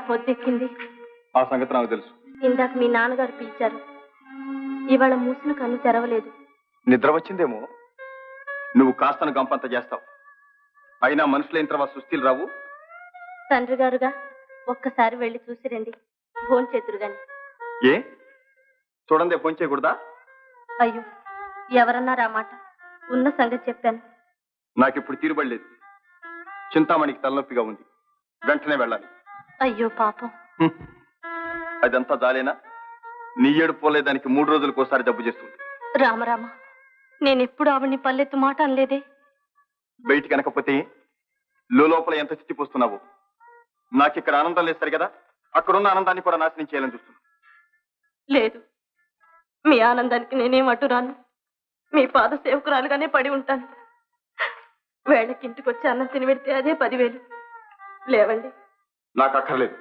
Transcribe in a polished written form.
పొద్దెక్కింది. ఆ సంగతి నాకు తెలుసు. ఇందాక మీ నాన్నగారు పిలిచారు. ఇవాళ మూసిన కన్ను తెరవలేదు. నిద్ర వచ్చిందేమో. నువ్వు కాస్తను గంపంత చేస్తావు. అయినా మనుషులైన తర్వాత సుస్థిలు రావు. తండ్రి గారుగా ఒక్కసారి వెళ్ళి చూసి రండి. భోంచేతురు గాని. ఏ చూడండి, ఫోన్ చేయకూడదా? అయ్యో, ఎవరన్నారా మాట? ఉన్న సంగతి చెప్పాను. నాకిప్పుడు తీరుబడలేదు. చింతామణికి తలనొప్పిగా ఉంది. వెంటనే వెళ్ళాలి. అయ్యో పాపం. అదంతా జాలేనా? నీ ఏడు పోలే దానికి 3 రోజులకు ఒకసారి జబ్బు చేస్తుంది. రామరామ, నేనెప్పుడు ఆవిడ్ని పల్లెత్తు మాట అనలేదే. బయటికి అనకపోతే లోపల ఎంత చిచ్చిపోస్తున్నావు. నాకిక్కడ ఆనందం లేదు సరి కదా, అక్కడున్న ఆనందాన్ని కూడా నాశనం చేయాలని చూస్తున్నా. లేదు, మీ ఆనందానికి నేనేం అడ్డురాను. మీ పాద సేవకురాలుగానే పడి ఉంటాను. వేళకి ఇంటికి వచ్చి అన్నం తిని పెడితే అదే 10,000. లేవండి. నాకు అక్కర్లేదు.